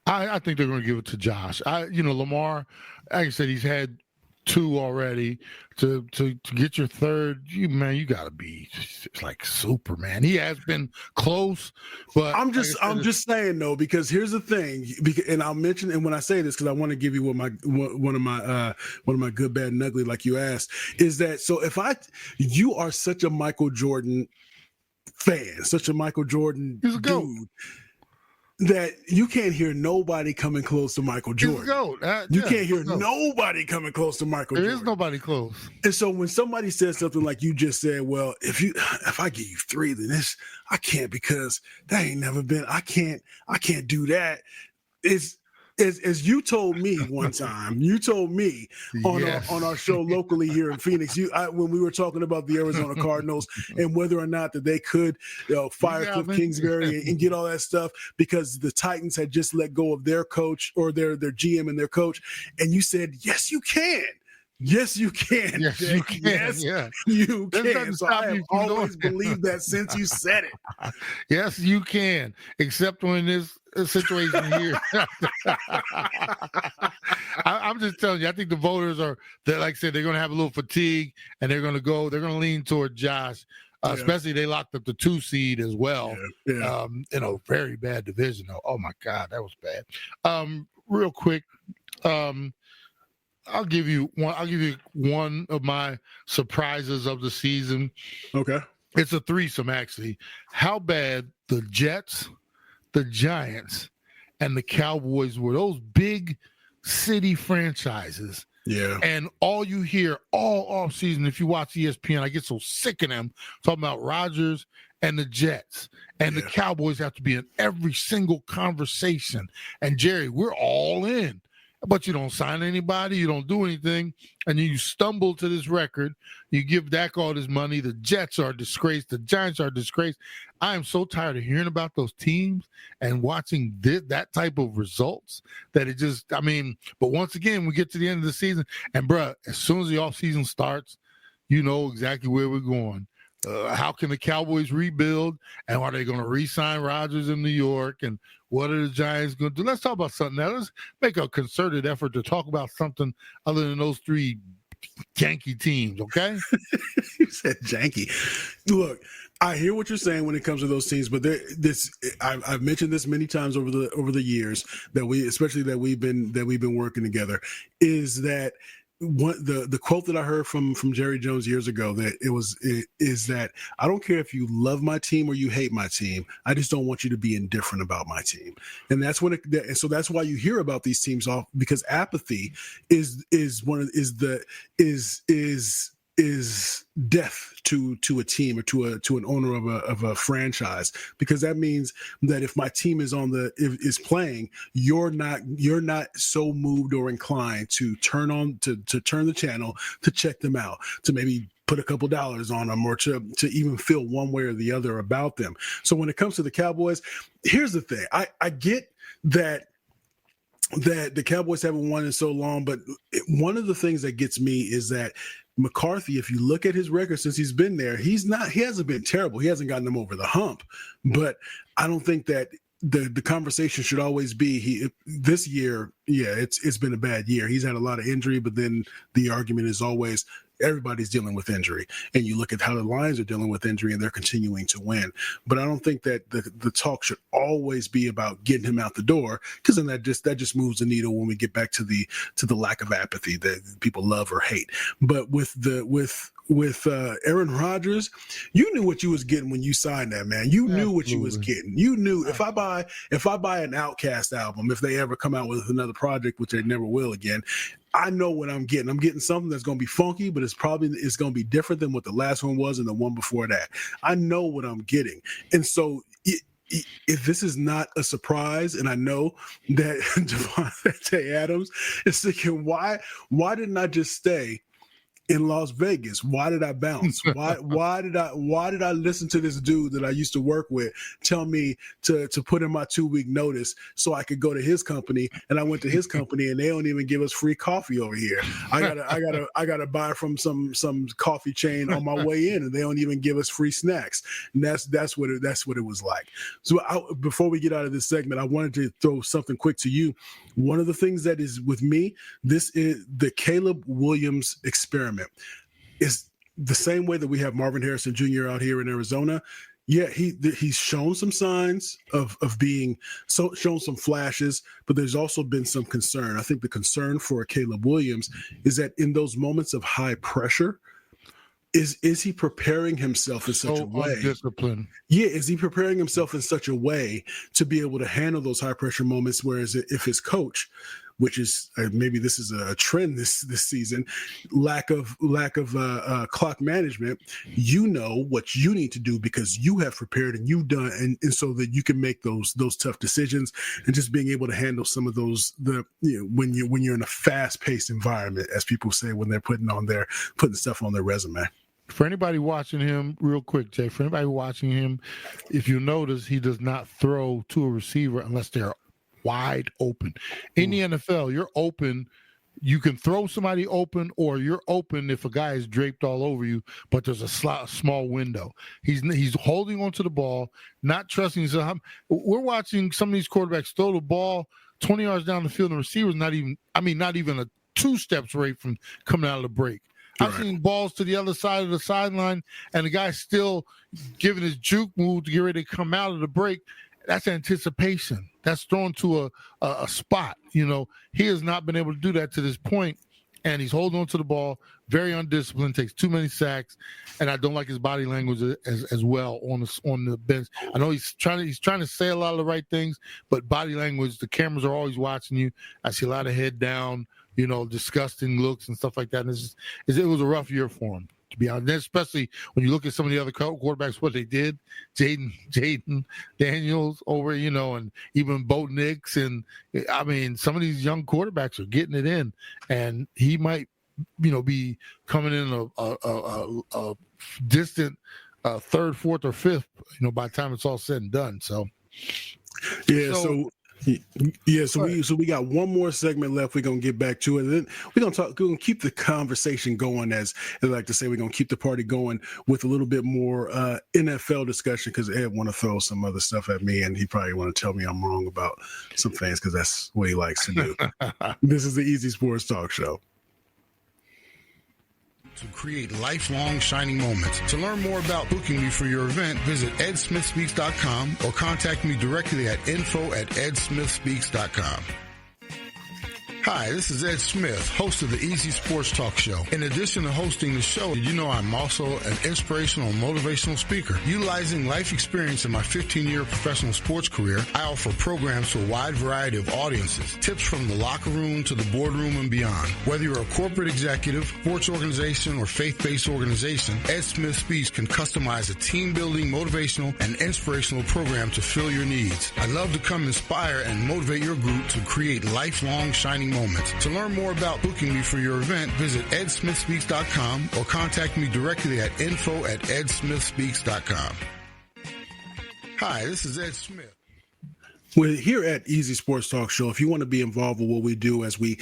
I think they're going to give it to Josh. Lamar, like I said, he's had 2 already. To get your third, you got to be like Superman. He has been close, but I'm just saying though, because here's the thing, and I'll mention, and when I say this, because I want to give you one of my good, bad, and ugly, like you asked, is that so you are such a Michael Jordan fan, such a Michael Jordan dude, that you can't hear nobody coming close to Michael Jordan. You can't hear nobody coming close to Michael Jordan. There is nobody close. And so when somebody says something like you just said, well, if I give you 3, then I can't, because that ain't never been. I can't do that. As you told me one time, on our show locally here in Phoenix, when we were talking about the Arizona Cardinals and whether or not that they could fire Cliff Kingsbury and get all that stuff because the Titans had just let go of their coach, or their GM and their coach, and you said, yes, you can. Yes, you can. Yes, you can. Yes, you can. So I have always believed that since you said it. Yes, you can, except when this situation here. I'm just telling you, I think the voters like I said, they're going to have a little fatigue, and they're going to lean toward Josh. Especially they locked up the 2 seed as well. In a very bad division. Oh my God, that was bad. Real quick. I'll give you one of my surprises of the season. Okay. It's a threesome, actually. How bad the Jets, the Giants, and the Cowboys were. Those big city franchises. Yeah. And all you hear all offseason, if you watch ESPN, I get so sick of them talking about Rodgers and the Jets. And the Cowboys have to be in every single conversation. And, Jerry, we're all in. But you don't sign anybody, you don't do anything, and you stumble to this record. You give Dak all this money. The Jets are disgraced. The Giants are disgraced. I am so tired of hearing about those teams and watching that type of results that it just, but once again, we get to the end of the season, and, bruh, as soon as the offseason starts, you know exactly where we're going. How can the Cowboys rebuild, and are they going to re-sign Rodgers in New York, and what are the Giants going to do? Let's talk about something else. Let's make a concerted effort to talk about something other than those three janky teams, okay? You said janky. Look, I hear what you're saying when it comes to those teams, but I've mentioned this many times over the years that we've been working together, is that the quote that I heard from Jerry Jones years ago is that I don't care if you love my team or you hate my team. I just don't want you to be indifferent about my team. And that's so that's why you hear about these teams off, because apathy is death to a team or to an owner of a franchise, because that means that if my team is is playing, you're not so moved or inclined to turn the channel to check them out, to maybe put a couple dollars on them, or to even feel one way or the other about them. So when it comes to the Cowboys, here's the thing. I get that the Cowboys haven't won in so long, but one of the things that gets me is that McCarthy, if you look at his record since he's been there, he hasn't been terrible. He hasn't gotten them over the hump. But I don't think that the conversation should always be this year. Yeah, it's been a bad year. He's had a lot of injury, but then the argument is always everybody's dealing with injury. And you look at how the Lions are dealing with injury, and they're continuing to win. But I don't think that the talk should always be about getting him out the door, because then that just moves the needle when we get back to the lack of apathy that people love or hate. But with Aaron Rodgers, you knew what you was getting when you signed that, man. You knew what you was getting. You knew if I buy an Outkast album, if they ever come out with another project, which they never will again, I know what I'm getting. I'm getting something that's going to be funky, but it's going to be different than what the last one was and the one before that. I know what I'm getting. And so if this is not a surprise, and I know that Javon Adams is thinking, why didn't I just stay in Las Vegas? Why did I bounce? Why did I listen to this dude that I used to work with tell me to put in my 2-week notice so I could go to his company? And I went to his company, and they don't even give us free coffee over here. I gotta buy from some coffee chain on my way in, and they don't even give us free snacks. And that's what it was like. So before we get out of this segment, I wanted to throw something quick to you. One of the things that is with me, this is the Caleb Williams experiment. Is the same way that we have Marvin Harrison Jr. out here in Arizona. Yeah, he's shown some signs of being shown some flashes, but there's also been some concern. I think the concern for Caleb Williams is that in those moments of high pressure, is he preparing himself in such a way? Discipline. Yeah, is he preparing himself in such a way to be able to handle those high pressure moments? Whereas if his coach, which is maybe this is a trend this season, lack of clock management, you know what you need to do because you have prepared and you've done, and so that you can make those tough decisions, and just being able to handle some of those when you're in a fast paced environment, as people say when they're putting stuff on their resume. For anybody watching him, real quick, Jay, for anybody watching him, if you notice, he does not throw to a receiver unless they're wide open. In the NFL, you're open. You can throw somebody open, or you're open if a guy is draped all over you, but there's a small window. He's holding onto the ball, not trusting himself. We're watching some of these quarterbacks throw the ball 20 yards down the field, and the receiver's not even a 2 steps away from coming out of the break. I've seen balls to the other side of the sideline, and the guy's still giving his juke move to get ready to come out of the break. That's anticipation. That's thrown to a spot. He has not been able to do that to this point. and he's holding on to the ball, very undisciplined, takes too many sacks, and I don't like his body language as well on the bench. I know he's trying to say a lot of the right things, but body language, the cameras are always watching you. I see a lot of head down, disgusting looks and stuff like that. And it was a rough year for him, to be honest, especially when you look at some of the other quarterbacks, what they did, Jaden Daniels over, and even Bo Nix. And I mean, some of these young quarterbacks are getting it in, and he might, be coming in a distant third, fourth, or fifth, by the time it's all said and done. So, yeah. So we got one more segment left. We're gonna get back to it. And then we're gonna keep the conversation going, as I like to say. We're gonna keep the party going with a little bit more NFL discussion, because Ed want to throw some other stuff at me, and he probably want to tell me I'm wrong about some things, because that's what he likes to do. This is the Easy Sports Talk Show. To create lifelong shining moments. To learn more about booking me for your event, visit edsmithspeaks.com or contact me directly at info@edsmithspeaks.com. Hi, this is Ed Smith, host of the Easy Sports Talk Show. In addition to hosting the show, I'm also an inspirational and motivational speaker. Utilizing life experience in my 15-year professional sports career, I offer programs to a wide variety of audiences. Tips from the locker room to the boardroom and beyond. Whether you're a corporate executive, sports organization, or faith-based organization, Ed Smith Speaks can customize a team-building, motivational, and inspirational program to fill your needs. I'd love to come inspire and motivate your group to create lifelong shining moments. To learn more about booking me for your event, visit edsmithspeaks.com or contact me directly at info@edsmithspeaks.com. Hi, this is Ed Smith. Well, here at Easy Sports Talk Show, if you want to be involved with what we do, as we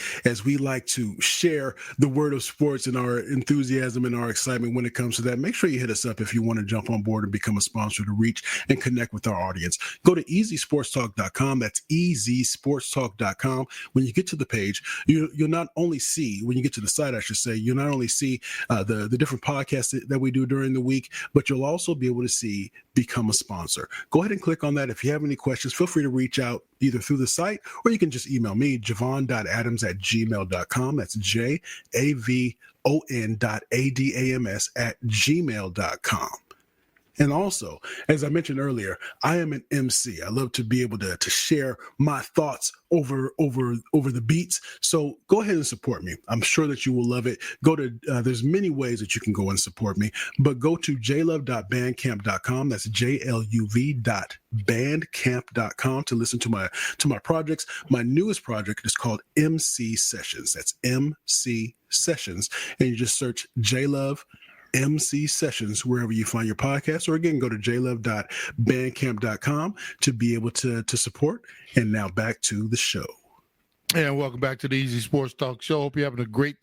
like to share the word of sports and our enthusiasm and our excitement when it comes to that, make sure you hit us up if you want to jump on board and become a sponsor to reach and connect with our audience. Go to easysportstalk.com. That's easysportstalk.com. When you get to the page, you'll not only see, when you get to the site, I should say, you'll not only see the different podcasts that we do during the week, but you'll also be able to see Become a Sponsor. Go ahead and click on that. If you have any questions, feel free to reach out either through the site, or you can just email me, javon.adams@gmail.com. That's JAVON.ADAMS@gmail.com. And also, as I mentioned earlier, I am an MC. I love to be able to share my thoughts over the beats. So go ahead and support me. I'm sure that you will love it. Go to there's many ways that you can go and support me, but go to jlove.bandcamp.com. That's JLUV.bandcamp.com to listen to my projects. My newest project is called MC Sessions. That's MC Sessions, and you just search JLove MC Sessions wherever you find your podcast, or again, go to jlove.bandcamp.com to be able to support. And now back to the show. And welcome back to the Easy Sports Talk Show. Hope you're having a great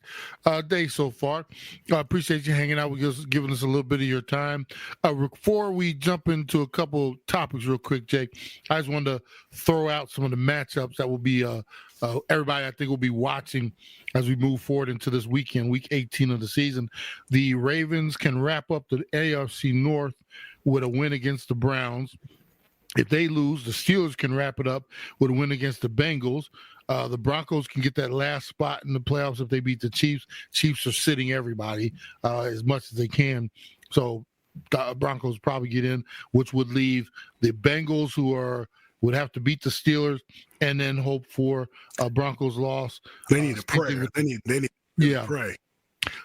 day so far. I appreciate you hanging out with us, giving us a little bit of your time. Before we jump into a couple topics real quick, Jake, I just wanted to throw out some of the matchups that will be everybody, I think, will be watching as we move forward into this weekend, week 18 of the season. The Ravens can wrap up the AFC North with a win against the Browns. If they lose, the Steelers can wrap it up with a win against the Bengals. The Broncos can get that last spot in the playoffs if they beat the Chiefs. Chiefs are sitting everybody as much as they can. So the Broncos probably get in, which would leave the Bengals, who would have to beat the Steelers and then hope for a Broncos loss. They need to pray. They need to pray.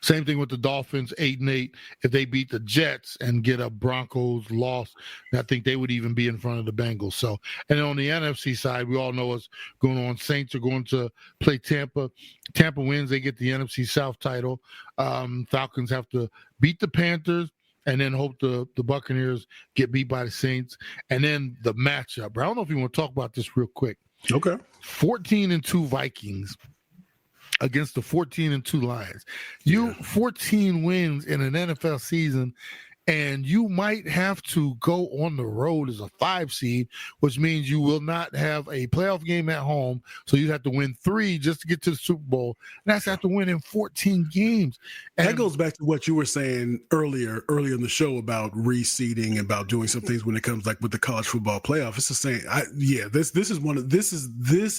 Same thing with the Dolphins, 8-8. If they beat the Jets and get a Broncos loss, I think they would even be in front of the Bengals. So, and then on the NFC side, we all know what's going on. Saints are going to play Tampa. Tampa wins, they get the NFC South title. Falcons have to beat the Panthers and then hope the Buccaneers get beat by the Saints. And then the matchup. I don't know if you want to talk about this real quick. Okay. 14-2 Vikings against the 14-2 Lions. 14 wins in an NFL season and you might have to go on the road as a 5 seed, which means you will not have a playoff game at home. So you have to win 3 just to get to the Super Bowl. And that's after winning 14 games. And that goes back to what you were saying earlier in the show about reseeding, about doing some things when it comes like with the college football playoff. It's the same. This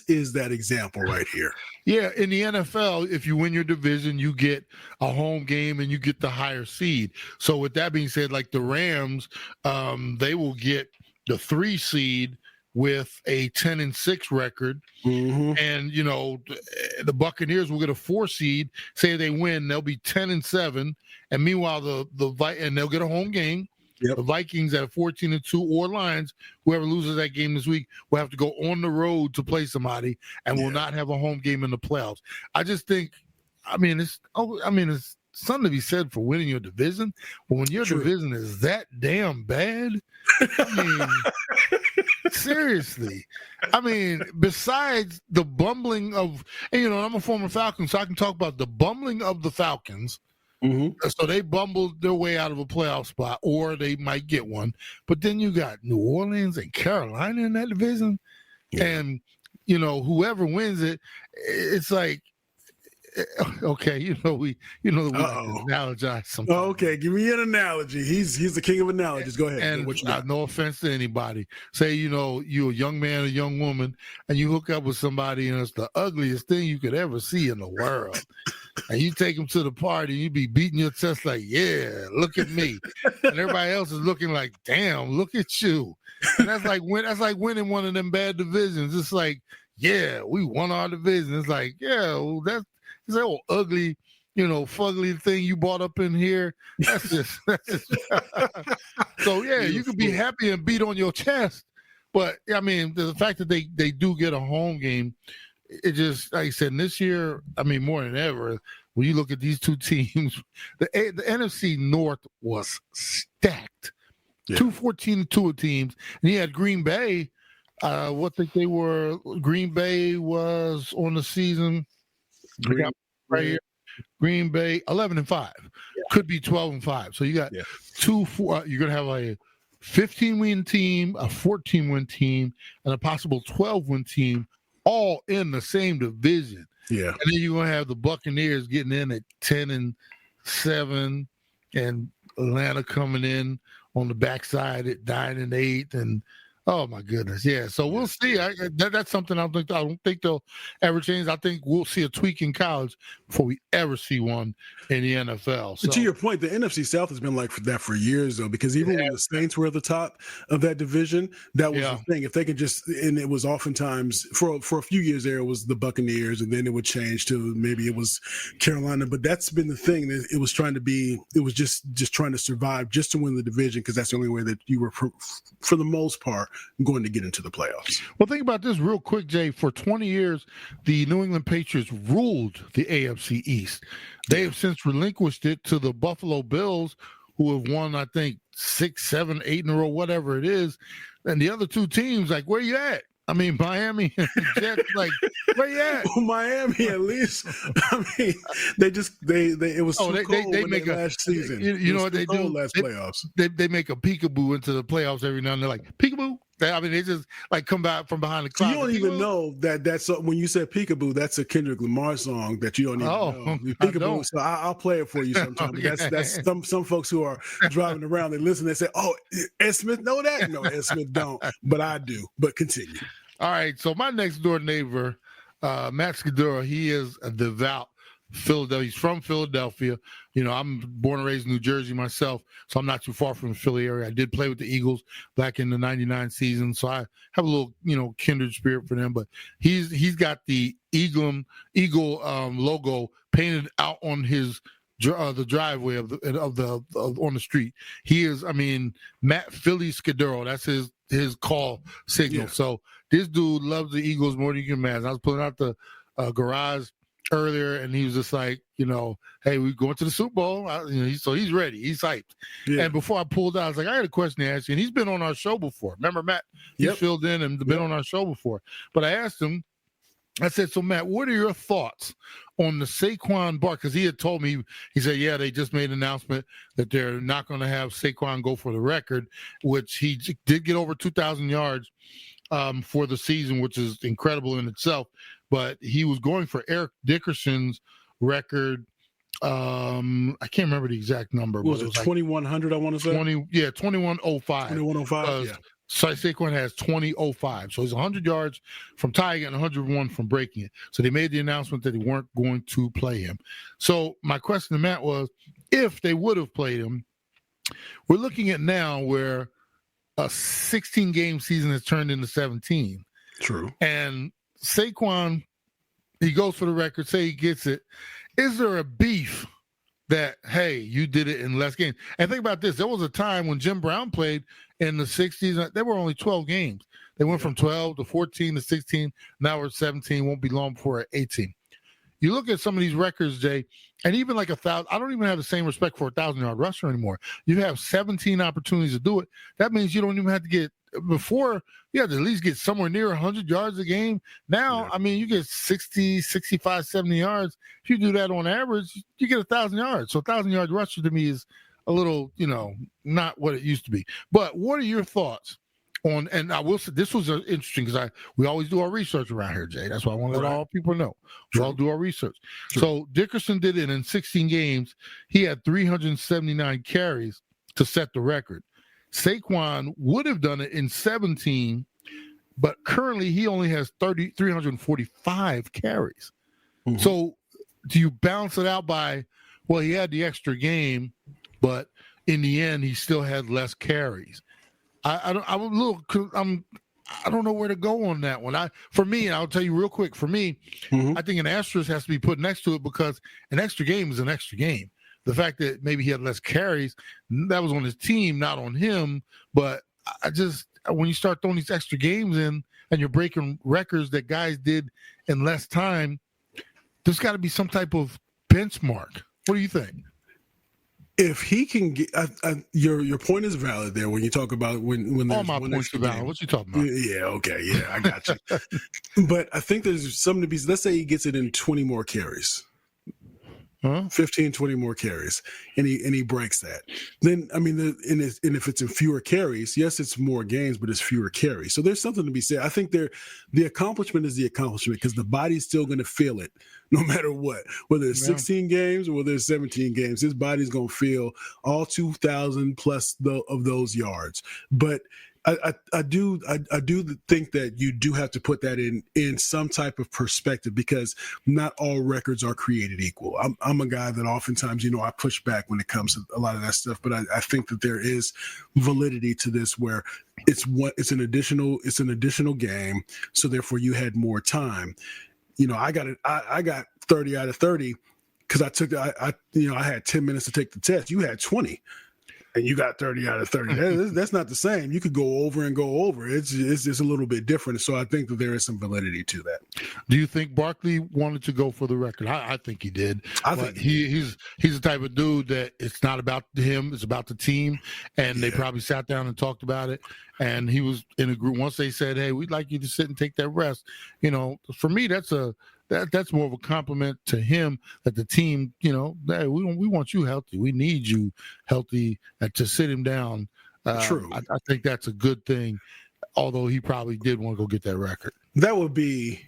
is that example right here. Yeah, in the NFL, if you win your division, you get a home game and you get the higher seed. So with that being said, like the Rams, they will get the 3 seed with a 10-6 record. Mm-hmm. And, the Buccaneers will get a 4 seed. Say they win, they'll be 10-7. And meanwhile, and they'll get a home game. Yep. The Vikings at 14-2 or Lions, whoever loses that game this week will have to go on the road to play somebody and will not have a home game in the playoffs. I just think, it's something to be said for winning your division. But when your division is that damn bad, seriously. Besides the bumbling of, I'm a former Falcon, so I can talk about the bumbling of the Falcons. Mm-hmm. So they bumbled their way out of a playoff spot, or they might get one. But then you got New Orleans and Carolina in that division. Yeah. And, whoever wins it, it's like, okay, we analogize sometimes. Okay, give me an analogy. He's the king of analogies. Go ahead. And no offense to anybody. Say, you're a young man, a young woman, and you hook up with somebody, and it's the ugliest thing you could ever see in the world. And you take them to the party, and you be beating your chest like, yeah, look at me. And everybody else is looking like, damn, look at you. And that's like winning one of them bad divisions. It's like, yeah, we won our division. It's like, yeah, well, that's that old ugly, fugly thing you brought up in here. That's just so yeah, you could be happy and beat on your chest. But the fact that they do get a home game, it just, like I said, this year, more than ever, when you look at these two teams, the NFC North was stacked. Yeah. 2 14-2 teams. And you had Green Bay. Green Bay was on the season. Here. Green Bay 11-5, could be 12-5. So you got 2-4. You're gonna have a 15-win team, a 14-win team, and a possible 12-win team, all in the same division. Yeah, and then you're gonna have the Buccaneers getting in at 10-7, and Atlanta coming in on the backside at 9-8, and oh my goodness, yeah. So we'll see. That's something I don't think they'll ever change. I think we'll see a tweak in college before we ever see one in the NFL. So, to your point, the NFC South has been like that for years, though, because even when the Saints were at the top of that division, that was the thing. If they could and it was oftentimes for a few years there, it was the Buccaneers, and then it would change to maybe it was Carolina. But that's been the thing. It was just trying to survive, just to win the division, because that's the only way that you were, for the most part, going to get into the playoffs. Well, think about this real quick, Jay. For 20 years, the New England Patriots ruled the AFC East. They have since relinquished it to the Buffalo Bills, who have won, I think, 6, 7, 8 in a row, whatever it is. And the other two teams, like, where you at? Miami and the Jets, like, where you at? Well, Miami, at least. It was too cold they make last season. You know what they do? Last playoffs. They make a peekaboo into the playoffs every now and then, like, peekaboo. They just like come back from behind the cloud. You don't even know that's when you said peekaboo. That's a Kendrick Lamar song that you don't even know. Peekaboo. So I'll play it for you sometime. Okay. That's some folks who are driving around. They listen. They say, "Oh, Ed Smith know that?" No, Ed Smith don't, but I do. But continue. All right. So my next door neighbor, Matt Scudero, he is a devout Philadelphia. He's from Philadelphia. I'm born and raised in New Jersey myself, so I'm not too far from the Philly area. I did play with the Eagles back in the '99 season, so I have a little, kindred spirit for them. But he's got the eagle logo painted out on his the driveway of on the street. He is, Matt Philly Scudero. That's his call signal. Yeah. So this dude loves the Eagles more than you can imagine. I was pulling out the garage earlier, and he was just like, hey, we're going to the Super Bowl. So he's ready. He's hyped. Yeah. And before I pulled out, I was like, I got a question to ask you. And he's been on our show before. Remember, Matt? He filled in and been on our show before. But I asked him, I said, so Matt, what are your thoughts on the Saquon Barkley? Because he had told me, he said, yeah, they just made an announcement that they're not going to have Saquon go for the record, which he did get over 2,000 yards for the season, which is incredible in itself. But he was going for Eric Dickerson's record. I can't remember the exact number. What was it 2,100? I want to say 2105. 2105. Yeah. So Saquon has 2005. So he's 100 yards from tying it and 101 from breaking it. So they made the announcement that they weren't going to play him. So my question to Matt was, if they would have played him, we're looking at now where a 16-game season has turned into 17. True. And Saquon, he goes for the record, say he gets it. Is there a beef that, hey, you did it in less games? And think about this. There was a time when Jim Brown played in the 60s. There were only 12 games. They went from 12 to 14 to 16. Now we're at 17. Won't be long before we're at 18. You look at some of these records, Jay, and even like 1,000. I don't even have the same respect for a 1,000-yard rusher anymore. You have 17 opportunities to do it. That means you don't even have to get – before, you had to at least get somewhere near 100 yards a game. Now, yeah. I mean, you get 60, 65, 70 yards. If you do that on average, you get 1,000 yards. So 1,000-yard rusher to me is a little, not what it used to be. But what are your thoughts on, and I will say this was interesting because we always do our research around here, Jay. That's why I want to let all people know. We all do our research. So Dickerson did it in 16 games. He had 379 carries to set the record. Saquon would have done it in 17, but currently he only has 345 carries. Mm-hmm. So do you balance it out by, well, he had the extra game, but in the end, he still had less carries. I don't know where to go on that one. For me, I'll tell you real quick. For me, I think an asterisk has to be put next to it because an extra game is an extra game. The fact that maybe he had less carries, that was on his team, not on him. But when you start throwing these extra games in and you're breaking records that guys did in less time, there's got to be some type of benchmark. What do you think? If he can get, your point is valid there when you talk about when all my points are valid. What you talking about? Yeah, okay, yeah, I got you. But I think there's something to be. Let's say he gets it in 20 more carries, 15, 20 more carries, and he breaks that. Then I mean, and if it's in fewer carries, yes, it's more games, but it's fewer carries. So there's something to be said. I think the accomplishment is the accomplishment because the body's still going to feel it. No matter what, whether it's 16 games or whether it's 17 games, his body's going to feel all 2,000 plus of those yards. But I do think that you do have to put that in some type of perspective because not all records are created equal. I'm a guy that oftentimes, I push back when it comes to a lot of that stuff, but I think that there is validity to this where it's an additional game, so therefore you had more time. I got 30 out of 30 because I had 10 minutes to take the test. You had 20 and you got 30 out of 30. That's not the same. You could go over and go over. It's just a little bit different. So I think that there is some validity to that. Do you think Barkley wanted to go for the record? I think he did. I think he's the type of dude that it's not about him. It's about the team. And they probably sat down and talked about it. And he was in a group. Once they said, hey, we'd like you to sit and take that rest. For me, that's more of a compliment to him that the team, hey, we want you healthy. We need you healthy to sit him down. True. I think that's a good thing, although he probably did want to go get that record. That would be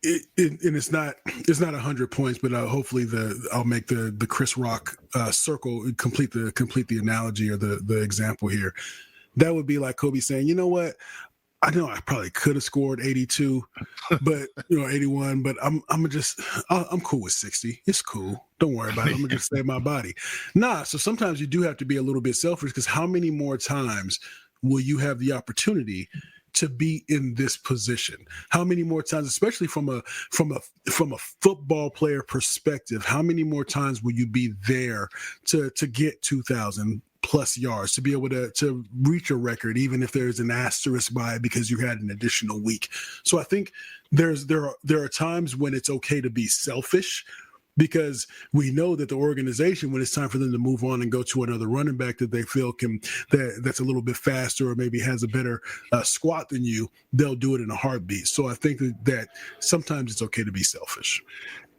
it, and it's not 100 points, but hopefully I'll make the Chris Rock circle complete the analogy or the example here. That would be like Kobe saying, you know what? I know I probably could have scored 82, but 81. But I'm cool with 60. It's cool. Don't worry about it. I'm gonna just save my body. So sometimes you do have to be a little bit selfish because how many more times will you have the opportunity to be in this position? How many more times, especially from a football player perspective, how many more times will you be there to get 2,000 plus yards, to be able to reach a record, even if there's an asterisk by it because you had an additional week? So I think there are times when it's okay to be selfish, because we know that the organization, when it's time for them to move on and go to another running back that they feel that's a little bit faster or maybe has a better squat than you, they'll do it in a heartbeat. So I think that sometimes it's okay to be selfish.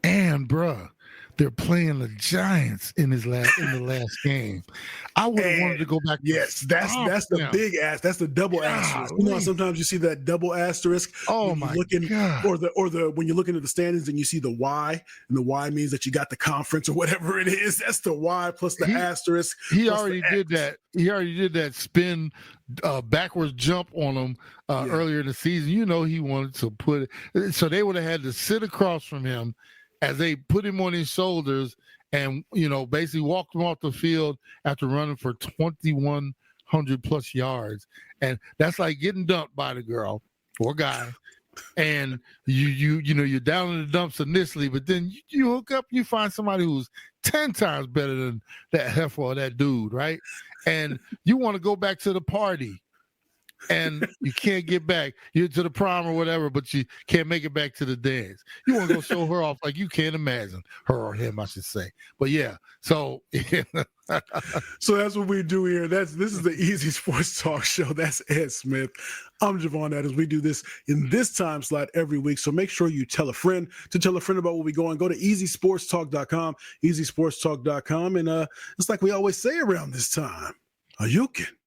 And bruh, they're playing the Giants in the last game. I would have wanted to go back. Yes, that's the big ass. That's the double asterisk. You know, sometimes you see that double asterisk. Oh my God. Or the when you're looking at the standings and you see the Y, and the Y means that you got the conference or whatever it is. That's the Y plus the asterisk. He already did that. He already did that spin backwards jump on them earlier in the season. You know, he wanted to put it. So they would have had to sit across from him as they put him on his shoulders and, you know, basically walked him off the field after running for 2,100 plus yards. And that's like getting dumped by the girl or guy. And you know, you're down in the dumps initially, but then you hook up, you find somebody who's 10 times better than that heifer or that dude, right? And you want to go back to the party. And you can't get back. You're to the prom or whatever, but you can't make it back to the dance. You want to go show her off like you can't imagine. Her or him, I should say. But yeah, so so that's what we do here. This is the Easy Sports Talk Show. That's Ed Smith. I'm Javon Adams. We do this in this time slot every week. So make sure you tell a friend about where we go, and go to easysportstalk.com, easysportstalk.com. And it's like we always say around this time, you can